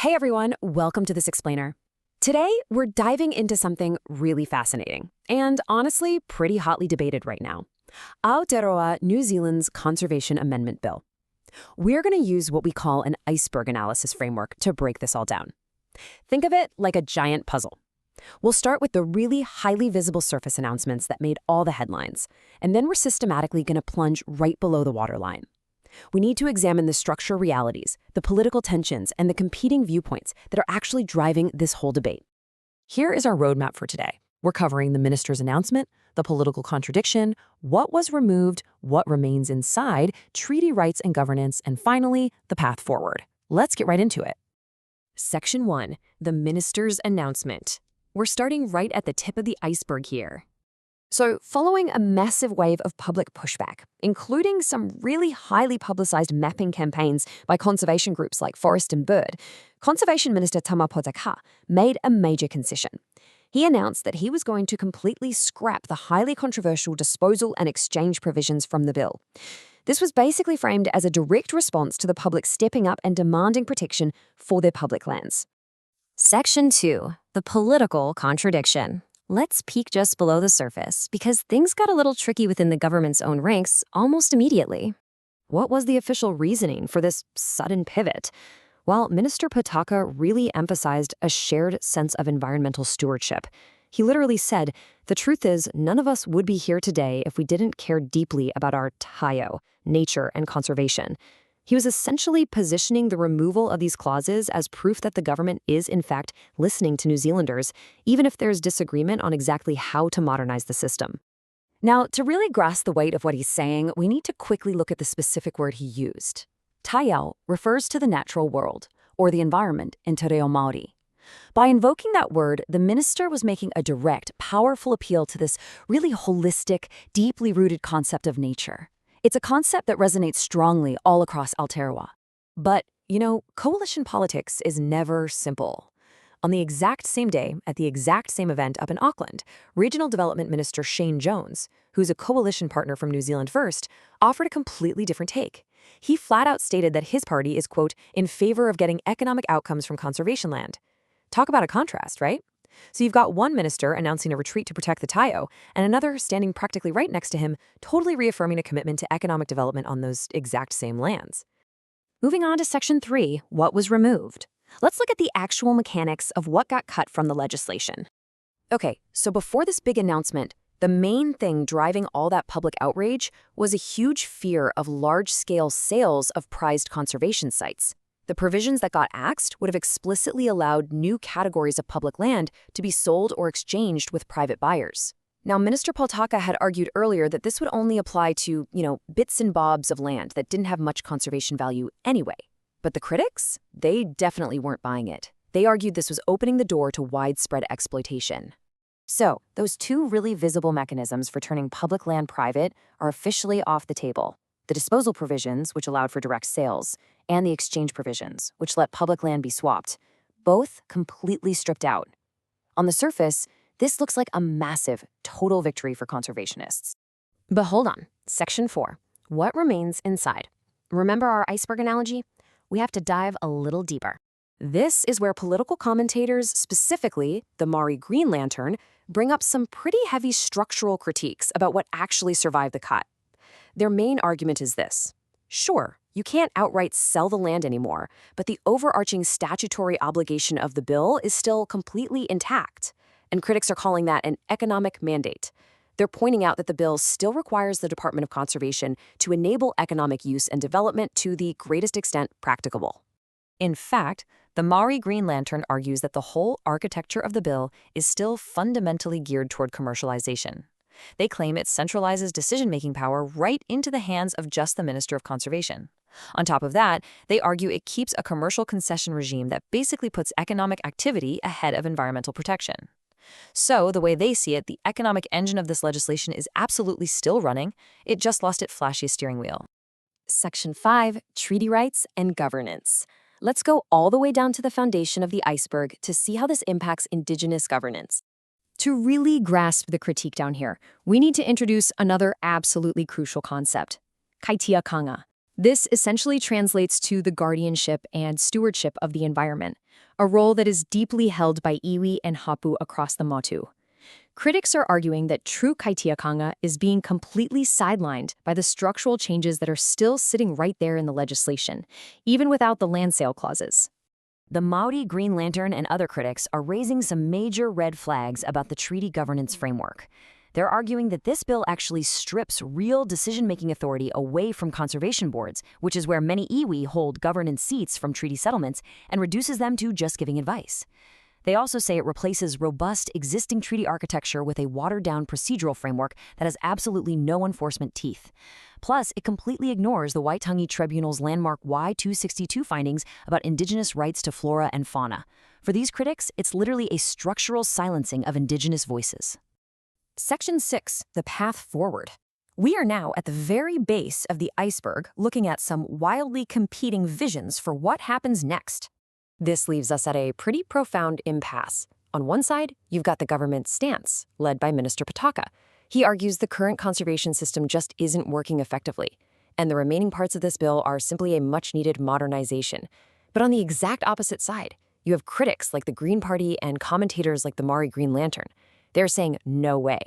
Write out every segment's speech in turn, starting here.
Hey everyone, welcome to This Explainer. Today, we're diving into something really fascinating and honestly pretty hotly debated right now. Aotearoa, New Zealand's Conservation Amendment Bill. We're going to use what we call an iceberg analysis framework to break this all down. Think of it like a giant puzzle. We'll start with the really highly visible surface announcements that made all the headlines, and then we're systematically going to plunge right below the waterline. We need to examine the structural realities, the political tensions, and the competing viewpoints that are actually driving this whole debate. Here is our roadmap for today. We're covering the minister's announcement, the political contradiction, what was removed, what remains inside, treaty rights and governance, and finally, the path forward. Let's get right into it. Section 1. The minister's announcement. We're starting right at the tip of the iceberg here. So, following a massive wave of public pushback, including some really highly publicized mapping campaigns by conservation groups like Forest and Bird, Conservation Minister Tama Potaka made a major concession. He announced that he was going to completely scrap the highly controversial disposal and exchange provisions from the bill. This was basically framed as a direct response to the public stepping up and demanding protection for their public lands. Section 2. The political contradiction. Let's peek just below the surface, because things got a little tricky within the government's own ranks almost immediately. What was the official reasoning for this sudden pivot? Well, Minister Potaka really emphasized a shared sense of environmental stewardship. He literally said, "The truth is, none of us would be here today if we didn't care deeply about our tayo, nature, and conservation." He was essentially positioning the removal of these clauses as proof that the government is, in fact, listening to New Zealanders, even if there's disagreement on exactly how to modernize the system. Now, to really grasp the weight of what he's saying, we need to quickly look at the specific word he used. Tayo refers to the natural world, or the environment in Te Reo Māori. By invoking that word, the minister was making a direct, powerful appeal to this really holistic, deeply rooted concept of nature. It's a concept that resonates strongly all across Aotearoa. But, coalition politics is never simple. On the exact same day, at the exact same event up in Auckland, Regional Development Minister Shane Jones, who's a coalition partner from New Zealand First, offered a completely different take. He flat out stated that his party is, quote, in favor of getting economic outcomes from conservation land. Talk about a contrast, right? So you've got one minister announcing a retreat to protect the tayo, and another standing practically right next to him, totally reaffirming a commitment to economic development on those exact same lands. Moving on to Section 3, what was removed? Let's look at the actual mechanics of what got cut from the legislation. Okay, so before this big announcement, the main thing driving all that public outrage was a huge fear of large-scale sales of prized conservation sites. The provisions that got axed would have explicitly allowed new categories of public land to be sold or exchanged with private buyers. Now, Minister Potaka had argued earlier that this would only apply to, bits and bobs of land that didn't have much conservation value anyway. But the critics? They definitely weren't buying it. They argued this was opening the door to widespread exploitation. So, those two really visible mechanisms for turning public land private are officially off the table. The disposal provisions, which allowed for direct sales, and the exchange provisions, which let public land be swapped, both completely stripped out. On the surface, this looks like a massive, total victory for conservationists. But hold on, Section 4. What remains inside? Remember our iceberg analogy? We have to dive a little deeper. This is where political commentators, specifically the Māori Green Lantern, bring up some pretty heavy structural critiques about what actually survived the cut. Their main argument is this. Sure, you can't outright sell the land anymore, but the overarching statutory obligation of the bill is still completely intact. And critics are calling that an economic mandate. They're pointing out that the bill still requires the Department of Conservation to enable economic use and development to the greatest extent practicable. In fact, the Māori Green Lantern argues that the whole architecture of the bill is still fundamentally geared toward commercialization. They claim it centralizes decision-making power right into the hands of just the Minister of Conservation. On top of that, they argue it keeps a commercial concession regime that basically puts economic activity ahead of environmental protection. So, the way they see it, the economic engine of this legislation is absolutely still running. It just lost its flashy steering wheel. Section 5, Treaty Rights and Governance. Let's go all the way down to the foundation of the iceberg to see how this impacts Indigenous governance. To really grasp the critique down here, we need to introduce another absolutely crucial concept, kaitiakanga. This essentially translates to the guardianship and stewardship of the environment, a role that is deeply held by iwi and hapu across the motu. Critics are arguing that true kaitiakanga is being completely sidelined by the structural changes that are still sitting right there in the legislation, even without the land sale clauses. The Maori Green Lantern and other critics are raising some major red flags about the treaty governance framework. They're arguing that this bill actually strips real decision-making authority away from conservation boards, which is where many iwi hold governance seats from treaty settlements, and reduces them to just giving advice. They also say it replaces robust existing treaty architecture with a watered-down procedural framework that has absolutely no enforcement teeth. Plus, it completely ignores the Waitangi Tribunal's landmark Y-262 findings about indigenous rights to flora and fauna. For these critics, it's literally a structural silencing of indigenous voices. Section 6, the path forward. We are now at the very base of the iceberg, looking at some wildly competing visions for what happens next. This leaves us at a pretty profound impasse. On one side, you've got the government's stance, led by Minister Potaka. He argues the current conservation system just isn't working effectively, and the remaining parts of this bill are simply a much-needed modernization. But on the exact opposite side, you have critics like the Green Party and commentators like the Maori Green Lantern. They're saying no way.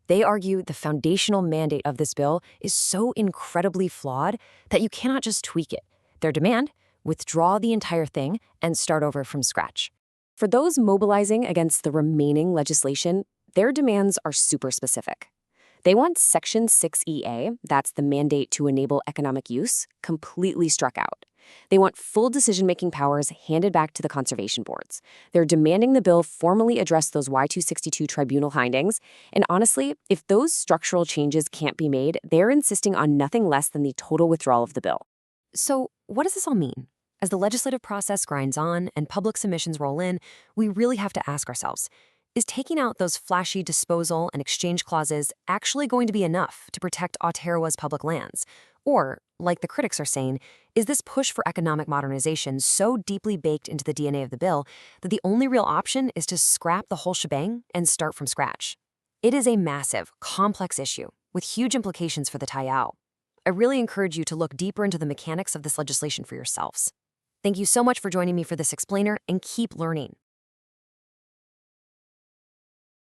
They argue the foundational mandate of this bill is so incredibly flawed that you cannot just tweak it. Their demand: withdraw the entire thing and start over from scratch. For those mobilizing against the remaining legislation, their demands are super specific. They want Section 6EA, that's the mandate to enable economic use, completely struck out. They want full decision-making powers handed back to the conservation boards. They're demanding the bill formally address those Y-262 tribunal findings. And honestly, if those structural changes can't be made, they're insisting on nothing less than the total withdrawal of the bill. So what does this all mean? As the legislative process grinds on and public submissions roll in, we really have to ask ourselves, is taking out those flashy disposal and exchange clauses actually going to be enough to protect Aotearoa's public lands? Or, like the critics are saying, is this push for economic modernization so deeply baked into the DNA of the bill that the only real option is to scrap the whole shebang and start from scratch? It is a massive, complex issue with huge implications for the Taiao. I really encourage you to look deeper into the mechanics of this legislation for yourselves. Thank you so much for joining me for this explainer, and keep learning.